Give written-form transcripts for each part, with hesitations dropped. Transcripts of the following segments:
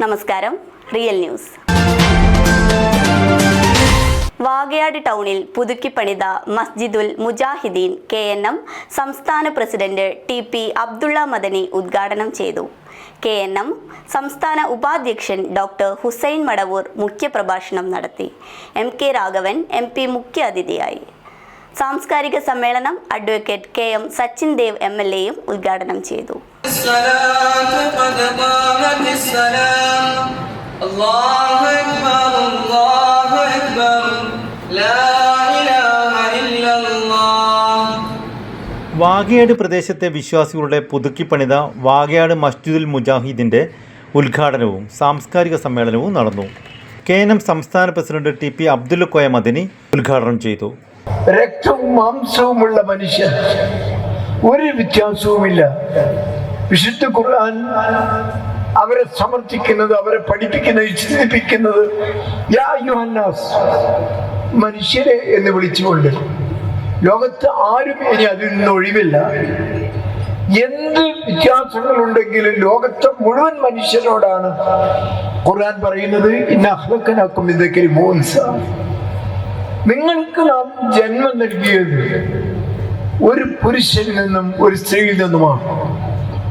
നമസ്കാരം, real news. Vagayad ടൗണിൽ പുതുക്കിപ്പണിത മസ്ജിദുൽ മുജാഹിദീൻ KNM സംസ്ഥാന പ്രസിഡന്റ് TP അബ്ദുള്ള മദനി ഉദ്ഘാടനം ചെയ്തു. KNM സംസ്ഥാന ഉപാധ്യക്ഷൻ ഡോക്ടർ ഹുസൈൻ മടവൂർ മുഖ്യപ്രഭാഷണം നടത്തി. MK രാഘവൻ MP മുഖ്യ അതിഥിയായി. സാംസ്കാരിക സമ്മേളനം അഡ്വക്കേറ്റ് KM സച്ചിൻ ദേവ് MLAയും ഉദ്ഘാടനം ചെയ്തു. വാഗയാട് പ്രദേശത്തെ വിശ്വാസികളുടെ പുതുക്കിപ്പണിത വാഗയാട് മസ്ജിദുൽ മുജാഹിദിൻ്റെ ഉദ്ഘാടനവും സാംസ്കാരിക സമ്മേളനവും നടന്നു. KNM സംസ്ഥാന പ്രസിഡന്റ് TP അബ്ദുള്ള മദനി ഉദ്ഘാടനം ചെയ്തു. രക്തവും മാംസവുമുള്ള മനുഷ്യർ, ഒരു വ്യത്യാസവുമില്ല. വിശുദ്ധ ഖുർആൻ അവരെ സമർത്ഥിക്കുന്നത്, അവരെ പഠിപ്പിക്കുന്നത്, ചിന്തിപ്പിക്കുന്നത് യാ അയ്യുഹന്നാസ്, മനുഷ്യരെ എന്ന് വിളിച്ചുകൊണ്ട്. ലോകത്ത് ആരും ഇനി അതിൽ നിന്ന് ഒഴിവില്ല. എന്ത് വ്യത്യാസങ്ങളുണ്ടെങ്കിലും ലോകത്തെ മുഴുവൻ മനുഷ്യരോടാണ് ഖുർആൻ പറയുന്നത്, ഇന്ന അഖ്ലഖനാകും മിൻ ദക്കരിൻ വഉൻസ. നിങ്ങൾക്ക് നാം ജന്മം നൽകിയത് ഒരു പുരുഷനിൽ നിന്നും ഒരു സ്ത്രീയിൽ നിന്നുമാണ്,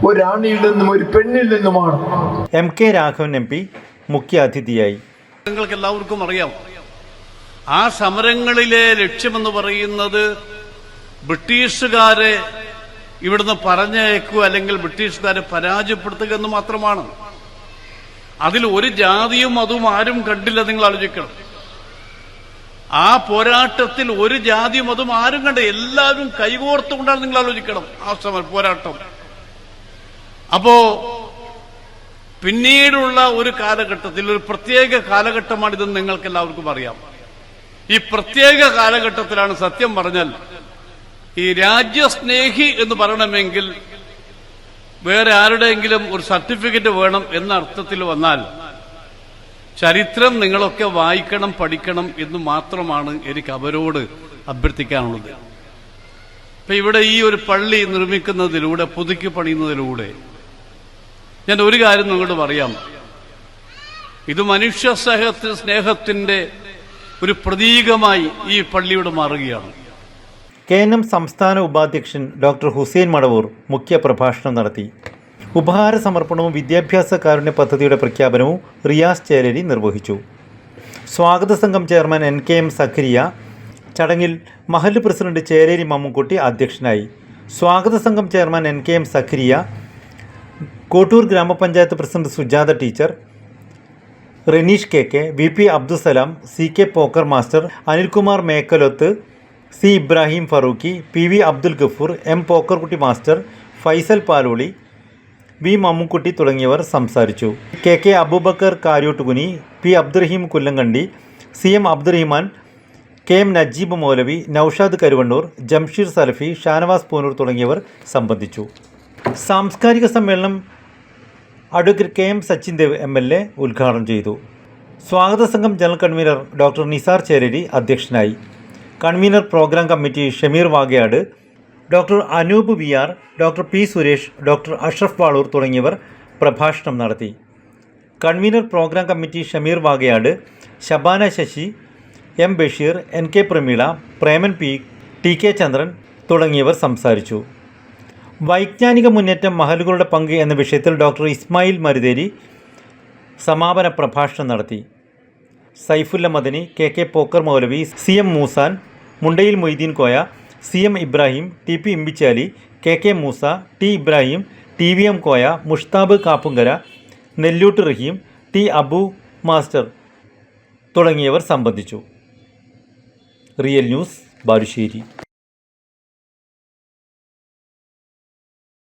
ഒരാണിൽ നിന്നും ഒരു പെണ്ണിൽ നിന്നുമാണ്. MK രാഘവൻ MP മുഖ്യ അതിഥിയായി. നിങ്ങൾക്ക് എല്ലാവർക്കും അറിയാം, ആ സമരങ്ങളിലെ ലക്ഷ്യമെന്ന് പറയുന്നത് ബ്രിട്ടീഷുകാരെ ഇവിടുന്ന് പറഞ്ഞയക്കുക, അല്ലെങ്കിൽ ബ്രിട്ടീഷുകാരെ പരാജയപ്പെടുത്തുക എന്ന് മാത്രമാണ്. അതിൽ ഒരു ജാതിയും അതും ആരും കണ്ടില്ല. നിങ്ങൾ ആലോചിക്കണം, ആ പോരാട്ടത്തിൽ ഒരു ജാതിയും അതും ആരും കണ്ട, എല്ലാവരും കൈകോർത്തുകൊണ്ടാണ്. നിങ്ങൾ ആലോചിക്കണം ആ പോരാട്ടം. അപ്പോ പിന്നീടുള്ള ഒരു കാലഘട്ടത്തിൽ, ഒരു പ്രത്യേക കാലഘട്ടമാണിതെന്ന് നിങ്ങൾക്ക് എല്ലാവർക്കും അറിയാം. ഈ പ്രത്യേക കാലഘട്ടത്തിലാണ് സത്യം പറഞ്ഞാൽ ഈ രാജ്യസ്നേഹി എന്ന് പറയണമെങ്കിൽ വേറെ ആരുടെയെങ്കിലും ഒരു സർട്ടിഫിക്കറ്റ് വേണം എന്ന അർത്ഥത്തിൽ വന്നാൽ ചരിത്രം നിങ്ങളൊക്കെ വായിക്കണം, പഠിക്കണം എന്ന് മാത്രമാണ് എനിക്ക് അവരോട് അഭ്യർത്ഥിക്കാനുള്ളത്. ഇപ്പൊ ഇവിടെ ഈ ഒരു പള്ളി നിർമ്മിക്കുന്നതിലൂടെ, പുതുക്കി പണിയുന്നതിലൂടെ ഞാൻ ഒരു കാര്യം നിങ്ങളോട് പറയാം. ഇത് മനുഷ്യ സ്നേഹത്തിന്റെ ഒരു പ്രതീകമായി ഈ പള്ളിയുടെ മാറുകയാണ്. KNM സംസ്ഥാന ഉപാധ്യക്ഷൻ ഡോക്ടർ ഹുസൈൻ മടവൂർ മുഖ്യ പ്രഭാഷണം നടത്തി. ഉപഹാര സമർപ്പണവും വിദ്യാഭ്യാസ കാരുണ്യ പദ്ധതിയുടെ പ്രഖ്യാപനവും റിയാസ് ചേലേരി നിർവഹിച്ചു. സ്വാഗത സംഘം ചെയർമാൻ NKM സഖരിയ ചടങ്ങിൽ മഹല്ല് പ്രസിഡന്റ് ചേലേരി മമ്മൂക്കുട്ടി അധ്യക്ഷനായി. സ്വാഗത സംഘം ചെയർമാൻ NKM സഖരിയ, കോട്ടൂർ ഗ്രാമപഞ്ചായത്ത് president Sujatha teacher, Reneesh KK, VP Abdussalam, CK Pokker master, Anilkumar Mekkaloth, C Ibrahim Farooqi, PV Abdul Gafoor, M Pokkarkutty master, Faisal Paloli, V Mammookutty തുടങ്ങിയവർ സംസാരിച്ചു. KK Abubakar കാര്യോട്ടുകുനി, P Abdurahim കുല്ലങ്കണ്ടി, CM Abdurahiman, KM Najeeb മൗലവി, നൌഷാദ് കരുവണ്ണൂർ, ജംഷീർ സലഫി, ഷാനവാസ് പൂനൂർ തുടങ്ങിയവർ സംബന്ധിച്ചു. സാംസ്കാരിക സമ്മേളനം advocate KM Sachin Dev MLA ഉദ്ഘാടനം ചെയ്തു. സ്വാഗത സംഘം general convener doctor Nisar Chereri അധ്യക്ഷനായി. Convener program committee Shameer Vagayad, doctor Anoop VR, doctor P Suresh, doctor Ashraf Valoor തുടങ്ങിയവർ പ്രഭാഷണം നടത്തി. Convener program committee Shameer Vagayad, Shabana Sasi, M Basheer, NK Prameela, Preman P, TK Chandran തുടങ്ങിയവർ സംസാരിച്ചു. വൈജ്ഞാനിക മുന്നേറ്റം, മഹലുകളുടെ പങ്ക് എന്ന വിഷയത്തിൽ ഡോക്ടർ ഇസ്മായിൽ മരുതേരി സമാപന പ്രഭാഷണം നടത്തി. Saifulla Madani, KK Pokker Moulavi, CM Moosan, Mundayil Moideen Koya, CM Ibrahim, TP Imbichali, KK Moosa, T Ibrahim, TVM Koya, Mushtab Kappunkara, Nellut Rahim, T Abu master തുടങ്ങിയവർ സംബന്ധിച്ചു. Real news, Balussery.